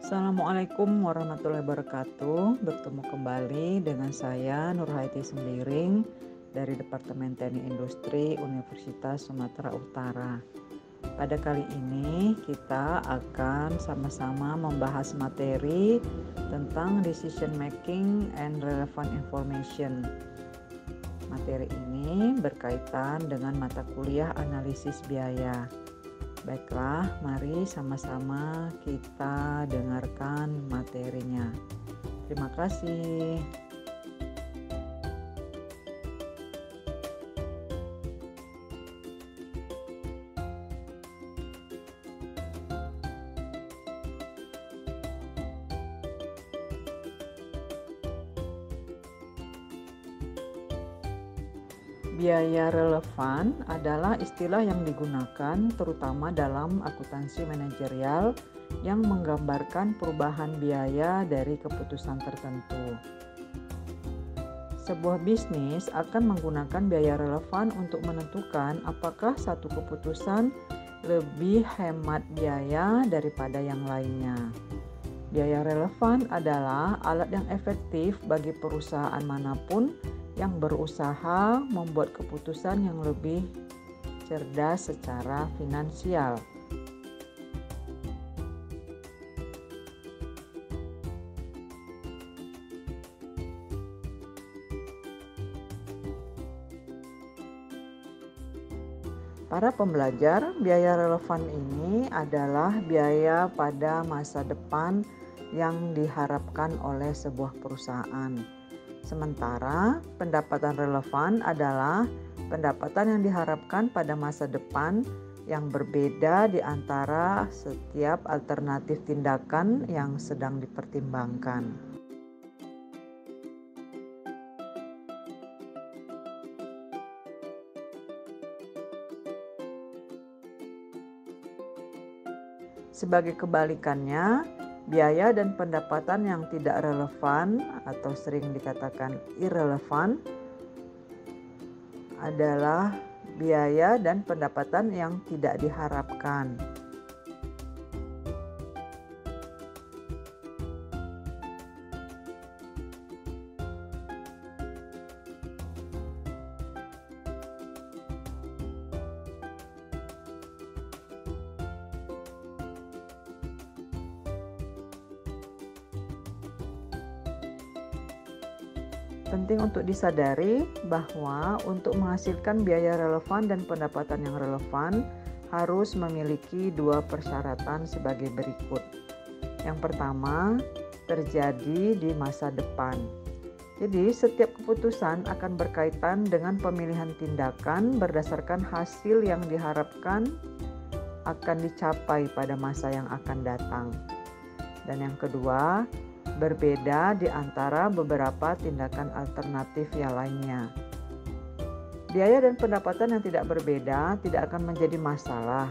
Assalamualaikum warahmatullahi wabarakatuh. Bertemu kembali dengan saya Nurhaiti Sembiring dari Departemen Teknik Industri Universitas Sumatera Utara. Pada kali ini kita akan sama-sama membahas materi tentang decision making and relevant information. Materi ini berkaitan dengan mata kuliah analisis biaya. Baiklah, mari sama-sama kita dengarkan materinya. Terima kasih. Biaya relevan adalah istilah yang digunakan terutama dalam akuntansi manajerial yang menggambarkan perubahan biaya dari keputusan tertentu. Sebuah bisnis akan menggunakan biaya relevan untuk menentukan apakah satu keputusan lebih hemat biaya daripada yang lainnya. Biaya relevan adalah alat yang efektif bagi perusahaan manapun yang berusaha membuat keputusan yang lebih cerdas secara finansial. Para pembelajar, biaya relevan ini adalah biaya pada masa depan yang diharapkan oleh sebuah perusahaan. Sementara pendapatan relevan adalah pendapatan yang diharapkan pada masa depan yang berbeda di antara setiap alternatif tindakan yang sedang dipertimbangkan. Sebagai kebalikannya, biaya dan pendapatan yang tidak relevan atau sering dikatakan irrelevan adalah biaya dan pendapatan yang tidak diharapkan. Penting untuk disadari bahwa untuk menghasilkan biaya relevan dan pendapatan yang relevan harus memiliki dua persyaratan sebagai berikut. Yang pertama, terjadi di masa depan. Jadi, setiap keputusan akan berkaitan dengan pemilihan tindakan berdasarkan hasil yang diharapkan akan dicapai pada masa yang akan datang. Dan yang kedua, berbeda di antara beberapa tindakan alternatif yang lainnya. Biaya dan pendapatan yang tidak berbeda tidak akan menjadi masalah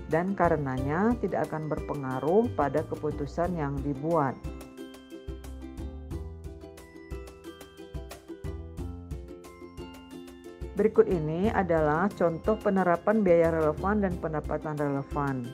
dan karenanya tidak akan berpengaruh pada keputusan yang dibuat. Berikut ini adalah contoh penerapan biaya relevan dan pendapatan relevan.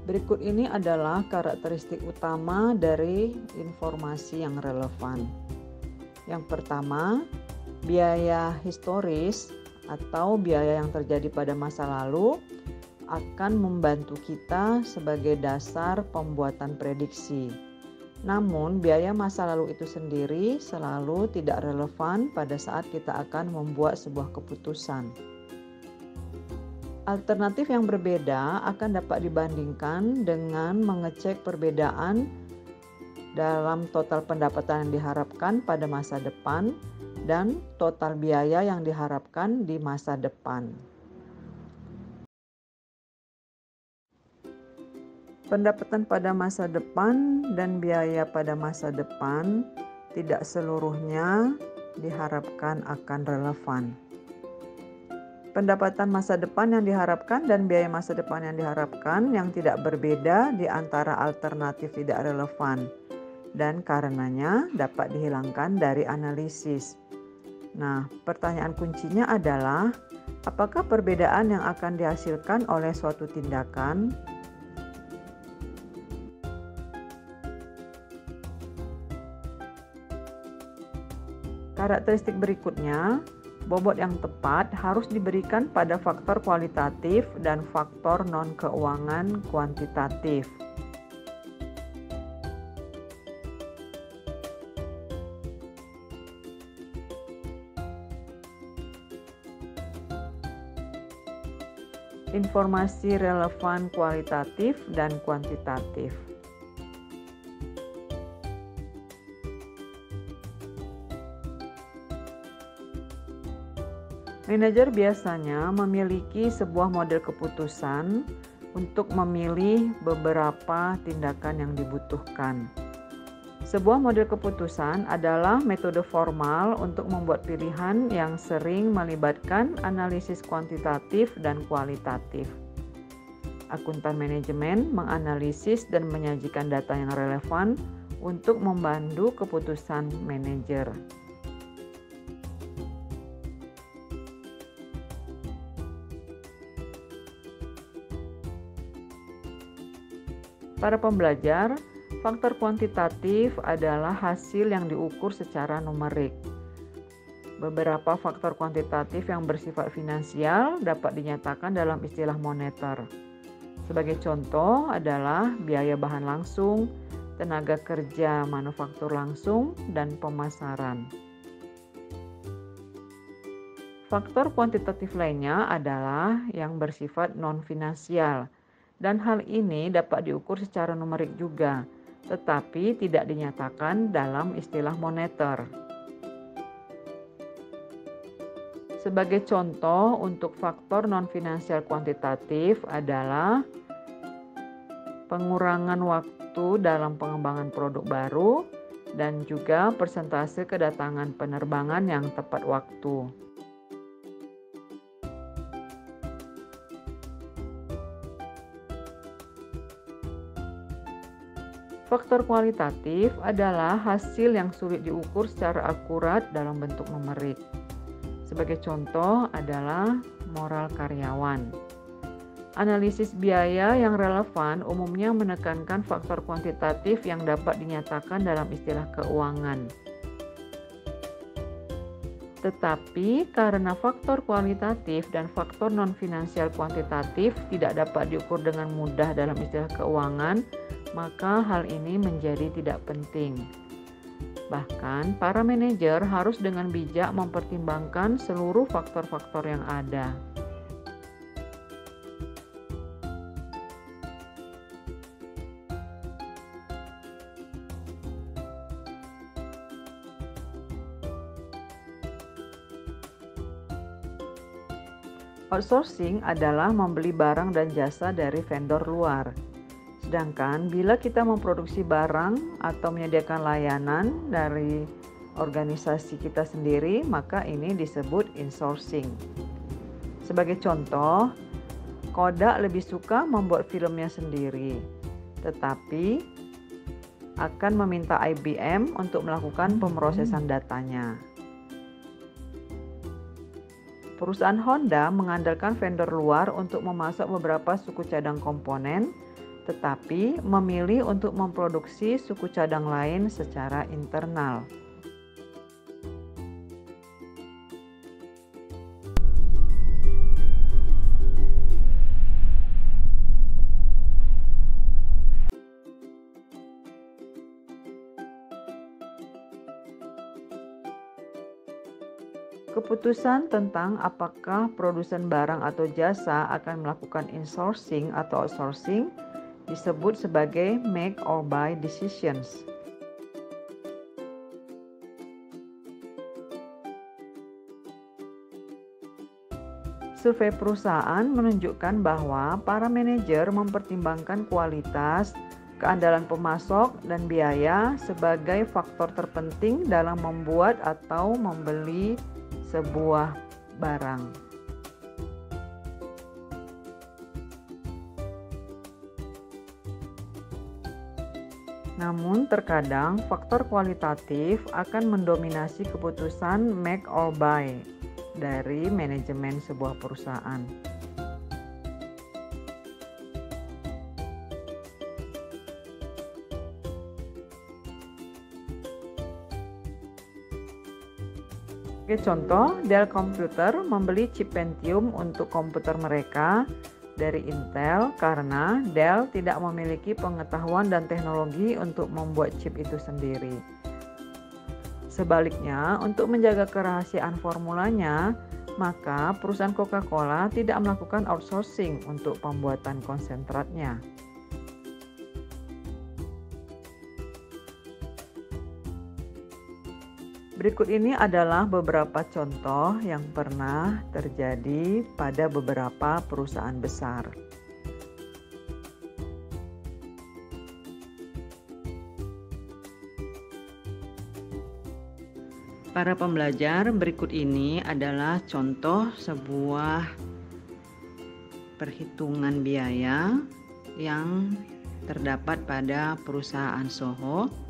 Berikut ini adalah karakteristik utama dari informasi yang relevan. Yang pertama, biaya historis atau biaya yang terjadi pada masa lalu akan membantu kita sebagai dasar pembuatan prediksi. Namun, biaya masa lalu itu sendiri selalu tidak relevan pada saat kita akan membuat sebuah keputusan. Alternatif yang berbeda akan dapat dibandingkan dengan mengecek perbedaan dalam total pendapatan yang diharapkan pada masa depan dan total biaya yang diharapkan di masa depan. Pendapatan pada masa depan dan biaya pada masa depan tidak seluruhnya diharapkan akan relevan. Pendapatan masa depan yang diharapkan dan biaya masa depan yang diharapkan yang tidak berbeda di antara alternatif tidak relevan dan karenanya dapat dihilangkan dari analisis. Nah, pertanyaan kuncinya adalah apakah perbedaan yang akan dihasilkan oleh suatu tindakan karakteristik berikutnya, bobot yang tepat harus diberikan pada faktor kualitatif dan faktor non-keuangan kuantitatif. Informasi relevan kualitatif dan kuantitatif. Manajer biasanya memiliki sebuah model keputusan untuk memilih beberapa tindakan yang dibutuhkan. Sebuah model keputusan adalah metode formal untuk membuat pilihan yang sering melibatkan analisis kuantitatif dan kualitatif. Akuntan manajemen menganalisis dan menyajikan data yang relevan untuk membantu keputusan manajer. Para pembelajar, faktor kuantitatif adalah hasil yang diukur secara numerik. Beberapa faktor kuantitatif yang bersifat finansial dapat dinyatakan dalam istilah moneter. Sebagai contoh adalah biaya bahan langsung, tenaga kerja manufaktur langsung, dan pemasaran. Faktor kuantitatif lainnya adalah yang bersifat non-finansial. Dan hal ini dapat diukur secara numerik juga, tetapi tidak dinyatakan dalam istilah moneter. Sebagai contoh untuk faktor non-finansial kuantitatif adalah pengurangan waktu dalam pengembangan produk baru dan juga persentase kedatangan penerbangan yang tepat waktu. Faktor kualitatif adalah hasil yang sulit diukur secara akurat dalam bentuk numerik. Sebagai contoh adalah moral karyawan. Analisis biaya yang relevan umumnya menekankan faktor kuantitatif yang dapat dinyatakan dalam istilah keuangan. Tetapi karena faktor kualitatif dan faktor non-finansial kuantitatif tidak dapat diukur dengan mudah dalam istilah keuangan, maka hal ini menjadi tidak penting. Bahkan, para manajer harus dengan bijak mempertimbangkan seluruh faktor-faktor yang ada. Outsourcing adalah membeli barang dan jasa dari vendor luar. Sedangkan bila kita memproduksi barang atau menyediakan layanan dari organisasi kita sendiri, maka ini disebut insourcing. Sebagai contoh, Kodak lebih suka membuat filmnya sendiri, tetapi akan meminta IBM untuk melakukan pemrosesan datanya. Perusahaan Honda mengandalkan vendor luar untuk memasok beberapa suku cadang komponen, tetapi memilih untuk memproduksi suku cadang lain secara internal. Keputusan tentang apakah produsen barang atau jasa akan melakukan insourcing atau outsourcing disebut sebagai make or buy decisions. Survei perusahaan menunjukkan bahwa para manajer mempertimbangkan kualitas, keandalan pemasok, dan biaya sebagai faktor terpenting dalam membuat atau membeli sebuah barang. Namun terkadang faktor kualitatif akan mendominasi keputusan make or buy dari manajemen sebuah perusahaan. Sebagai contoh, Dell Computer membeli chip Pentium untuk komputer mereka dari Intel karena Dell tidak memiliki pengetahuan dan teknologi untuk membuat chip itu sendiri. Sebaliknya, untuk menjaga kerahasiaan formulanya, maka perusahaan Coca-Cola tidak melakukan outsourcing untuk pembuatan konsentratnya. Berikut ini adalah beberapa contoh yang pernah terjadi pada beberapa perusahaan besar. Para pembelajar, berikut ini adalah contoh sebuah perhitungan biaya yang terdapat pada perusahaan Soho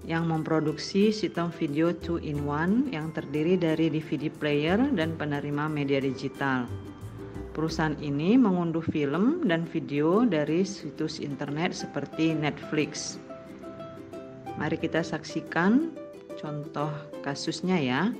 yang memproduksi sistem video 2-in-1 yang terdiri dari DVD player dan penerima media digital. Perusahaan ini mengunduh film dan video dari situs internet seperti Netflix. Mari kita saksikan contoh kasusnya ya.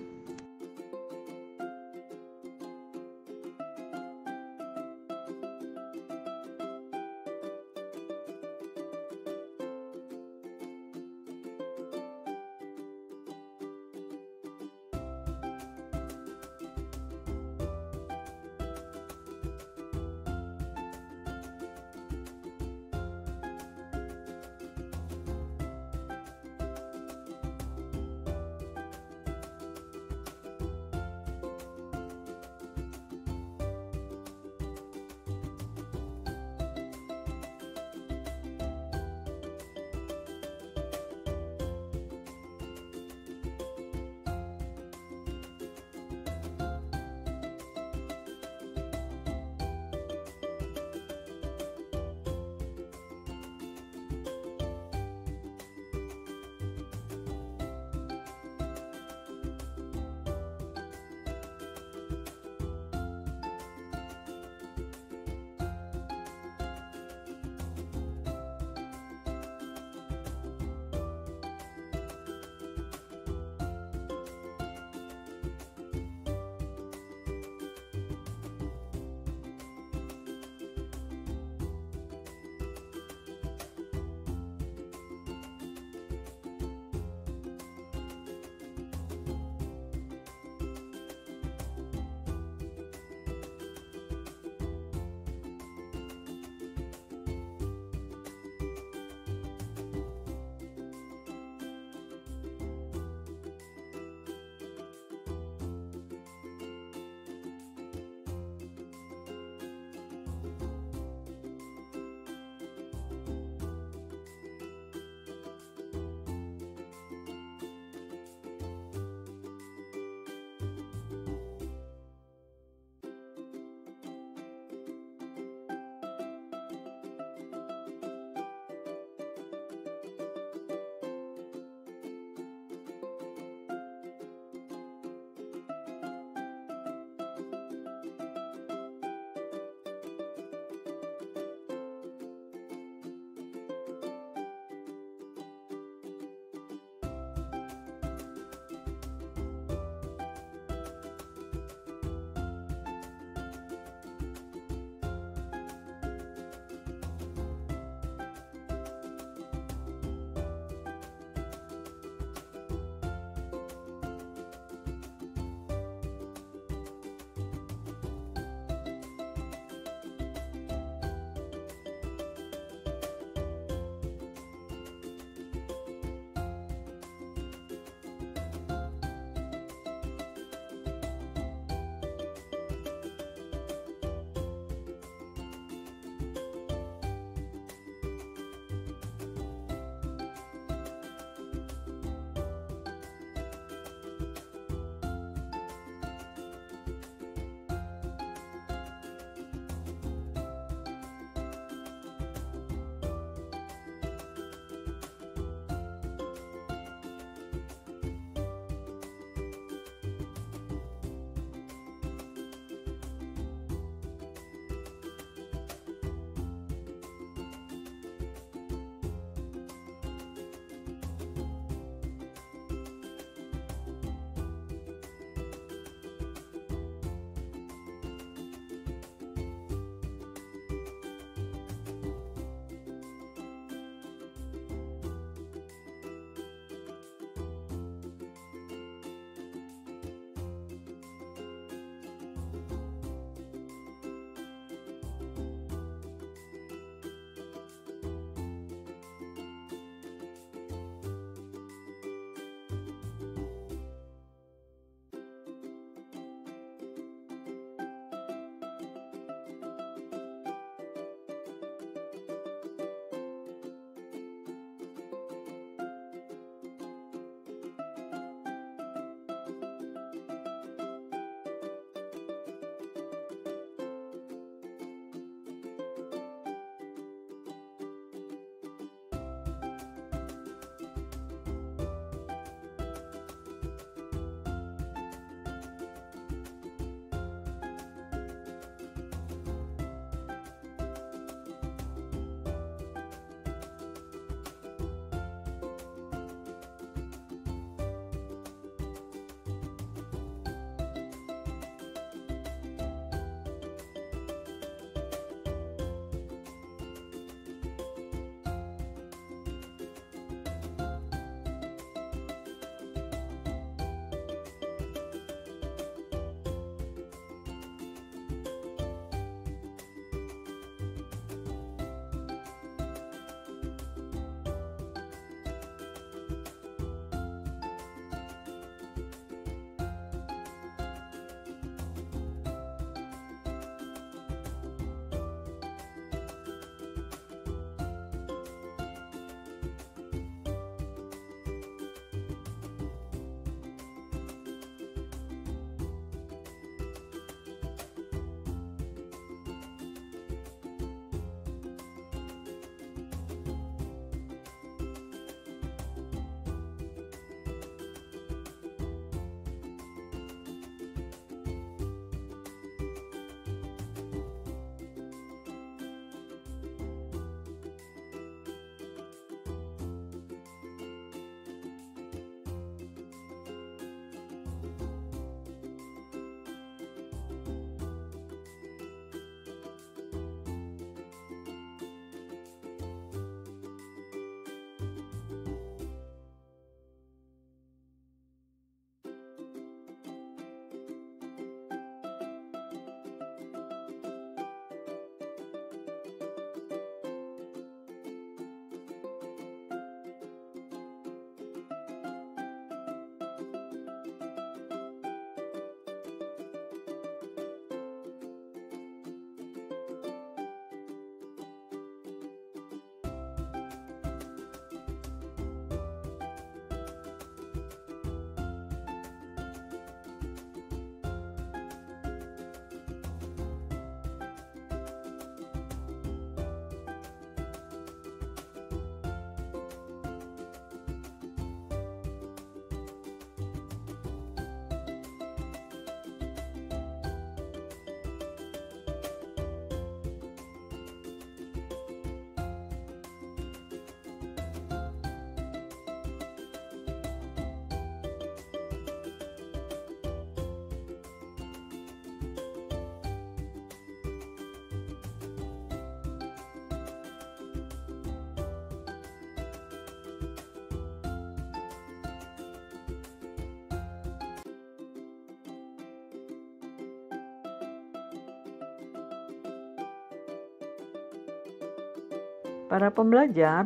Para pembelajar,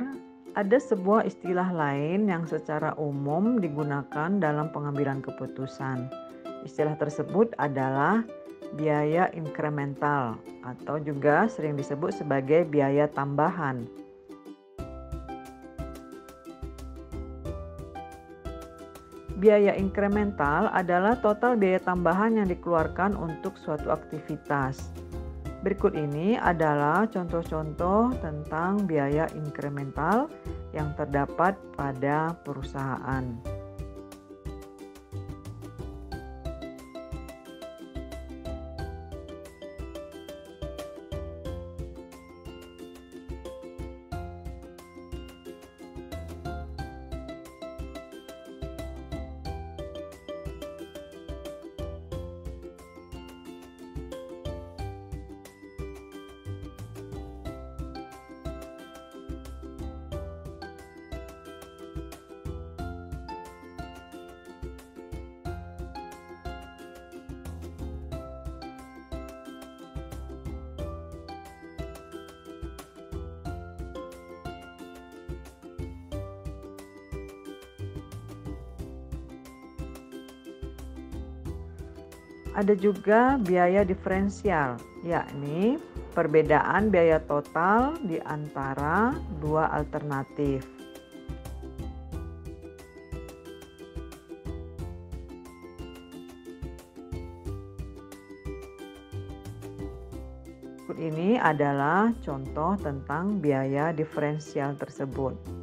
ada sebuah istilah lain yang secara umum digunakan dalam pengambilan keputusan. Istilah tersebut adalah biaya inkremental atau juga sering disebut sebagai biaya tambahan. Biaya inkremental adalah total biaya tambahan yang dikeluarkan untuk suatu aktivitas. Berikut ini adalah contoh-contoh tentang biaya inkremental yang terdapat pada perusahaan. Ada juga biaya diferensial, yakni perbedaan biaya total di antara dua alternatif. Berikut ini adalah contoh tentang biaya diferensial tersebut.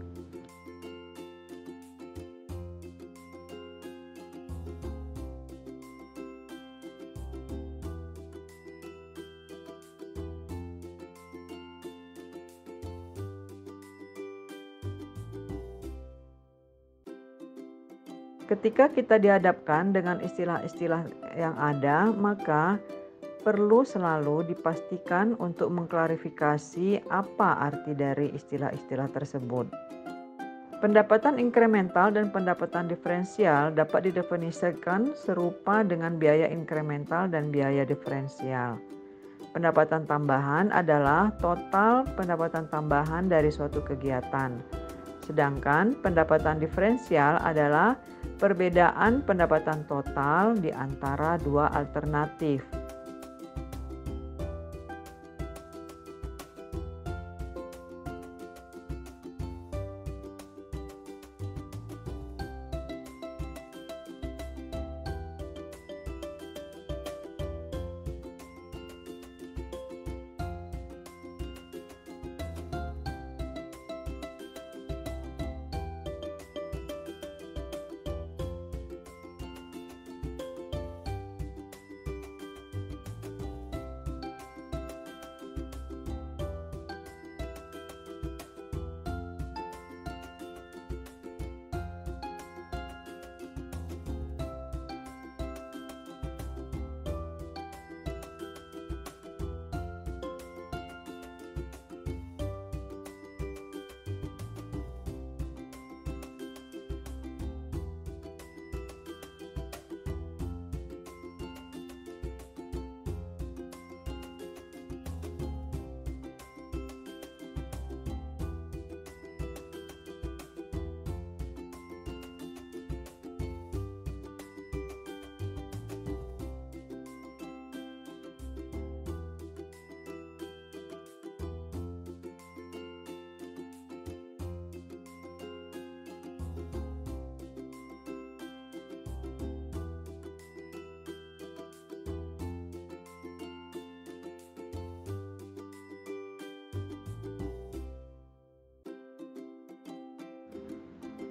Ketika kita dihadapkan dengan istilah-istilah yang ada, maka perlu selalu dipastikan untuk mengklarifikasi apa arti dari istilah-istilah tersebut. Pendapatan inkremental dan pendapatan diferensial dapat didefinisikan serupa dengan biaya inkremental dan biaya diferensial. Pendapatan tambahan adalah total pendapatan tambahan dari suatu kegiatan. Sedangkan pendapatan diferensial adalah perbedaan pendapatan total di antara dua alternatif.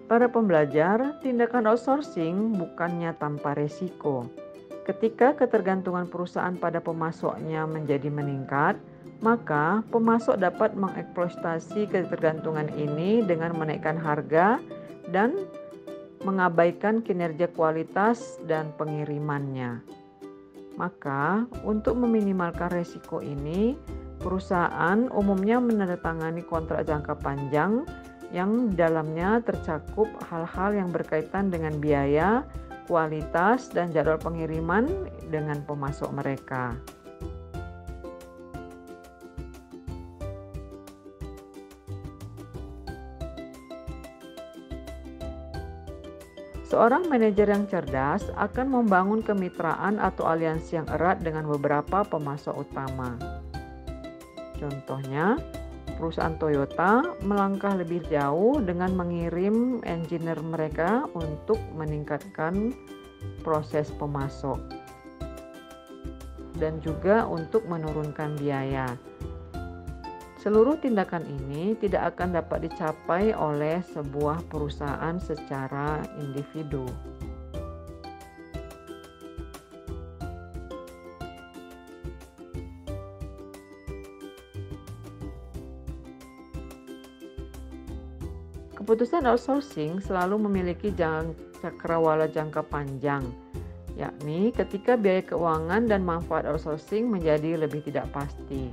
Para pembelajar, tindakan outsourcing bukannya tanpa resiko. Ketika ketergantungan perusahaan pada pemasoknya menjadi meningkat, maka pemasok dapat mengeksploitasi ketergantungan ini dengan menaikkan harga dan mengabaikan kinerja kualitas dan pengirimannya. Maka, untuk meminimalkan resiko ini, perusahaan umumnya menandatangani kontrak jangka panjang yang dalamnya tercakup hal-hal yang berkaitan dengan biaya, kualitas, dan jadwal pengiriman dengan pemasok mereka. Seorang manajer yang cerdas akan membangun kemitraan atau aliansi yang erat dengan beberapa pemasok utama. Contohnya, perusahaan Toyota melangkah lebih jauh dengan mengirim engineer mereka untuk meningkatkan proses pemasok dan juga untuk menurunkan biaya. Seluruh tindakan ini tidak akan dapat dicapai oleh sebuah perusahaan secara individu. Keputusan outsourcing selalu memiliki cakrawala jangka panjang, yakni ketika biaya keuangan dan manfaat outsourcing menjadi lebih tidak pasti.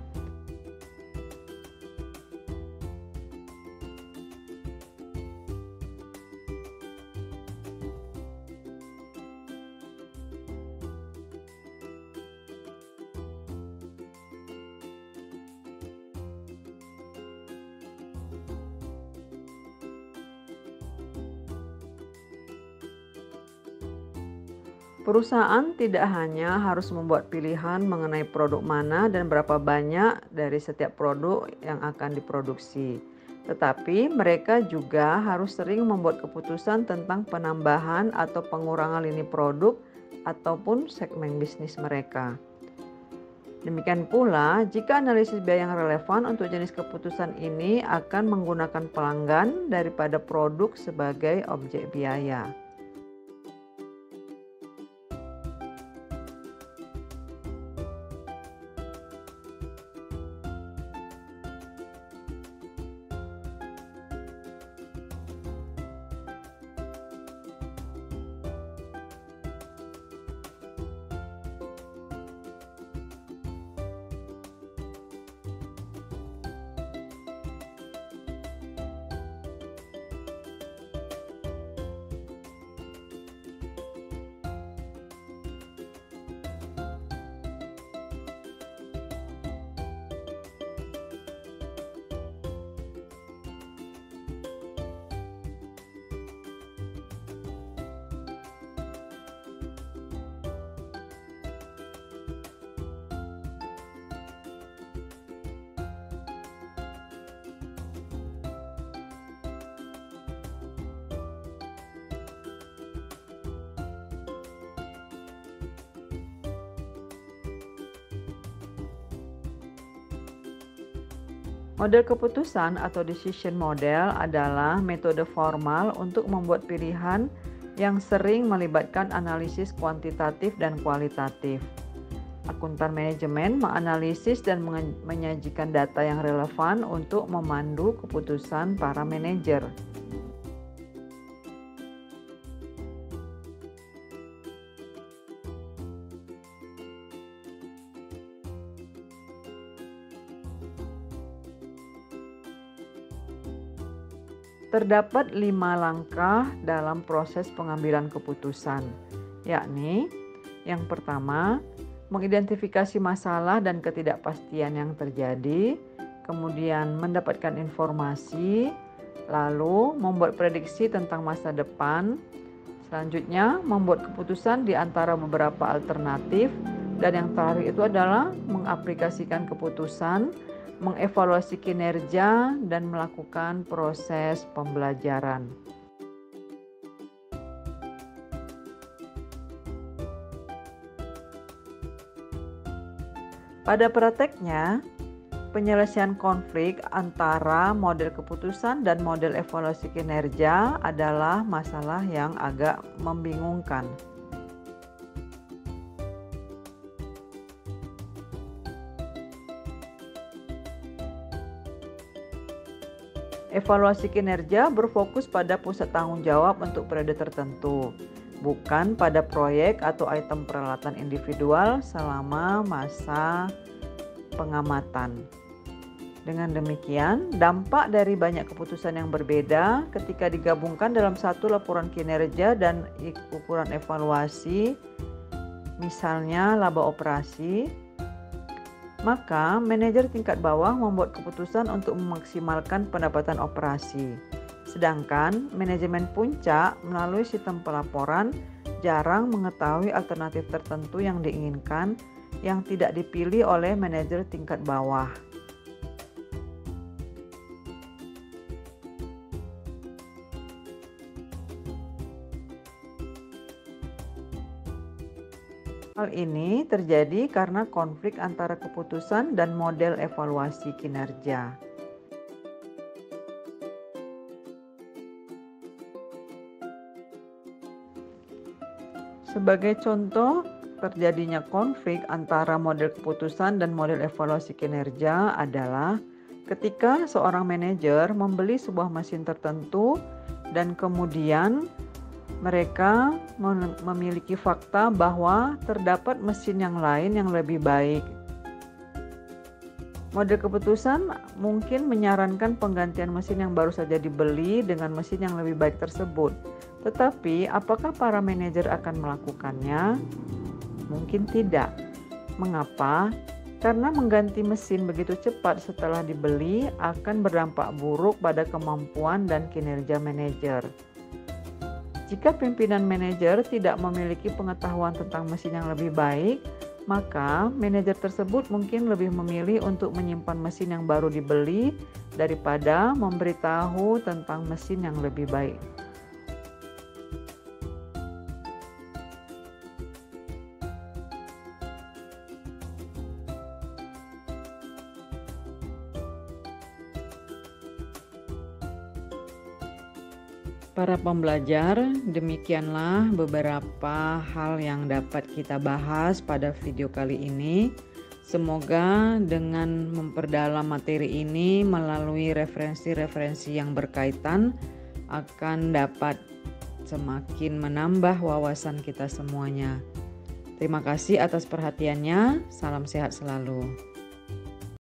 Perusahaan tidak hanya harus membuat pilihan mengenai produk mana dan berapa banyak dari setiap produk yang akan diproduksi, tetapi mereka juga harus sering membuat keputusan tentang penambahan atau pengurangan lini produk ataupun segmen bisnis mereka. Demikian pula, jika analisis biaya yang relevan untuk jenis keputusan ini akan menggunakan pelanggan daripada produk sebagai objek biaya. Model keputusan atau decision model adalah metode formal untuk membuat pilihan yang sering melibatkan analisis kuantitatif dan kualitatif. Akuntan manajemen menganalisis dan menyajikan data yang relevan untuk memandu keputusan para manajer. Terdapat 5 langkah dalam proses pengambilan keputusan, yakni yang pertama, mengidentifikasi masalah dan ketidakpastian yang terjadi, kemudian mendapatkan informasi, lalu membuat prediksi tentang masa depan, selanjutnya membuat keputusan di antara beberapa alternatif, dan yang terakhir itu adalah mengaplikasikan keputusan, mengevaluasi kinerja, dan melakukan proses pembelajaran. Pada prakteknya, penyelesaian konflik antara model keputusan dan model evaluasi kinerja adalah masalah yang agak membingungkan. Evaluasi kinerja berfokus pada pusat tanggung jawab untuk periode tertentu, bukan pada proyek atau item peralatan individual selama masa pengamatan. Dengan demikian, dampak dari banyak keputusan yang berbeda ketika digabungkan dalam satu laporan kinerja dan ukuran evaluasi, misalnya laba operasi, maka manajer tingkat bawah membuat keputusan untuk memaksimalkan pendapatan operasi. Sedangkan manajemen puncak melalui sistem pelaporan jarang mengetahui alternatif tertentu yang diinginkan yang tidak dipilih oleh manajer tingkat bawah. Hal ini terjadi karena konflik antara keputusan dan model evaluasi kinerja. Sebagai contoh, terjadinya konflik antara model keputusan dan model evaluasi kinerja adalah ketika seorang manajer membeli sebuah mesin tertentu dan kemudian mereka memiliki fakta bahwa terdapat mesin yang lain yang lebih baik. Model keputusan mungkin menyarankan penggantian mesin yang baru saja dibeli dengan mesin yang lebih baik tersebut. Tetapi, apakah para manajer akan melakukannya? Mungkin tidak. Mengapa? Karena mengganti mesin begitu cepat setelah dibeli akan berdampak buruk pada kemampuan dan kinerja manajer. Jika pimpinan manajer tidak memiliki pengetahuan tentang mesin yang lebih baik, maka manajer tersebut mungkin lebih memilih untuk menyimpan mesin yang baru dibeli daripada memberitahu tentang mesin yang lebih baik. Para pembelajar, demikianlah beberapa hal yang dapat kita bahas pada video kali ini. Semoga dengan memperdalam materi ini melalui referensi-referensi yang berkaitan akan dapat semakin menambah wawasan kita semuanya. Terima kasih atas perhatiannya. Salam sehat selalu.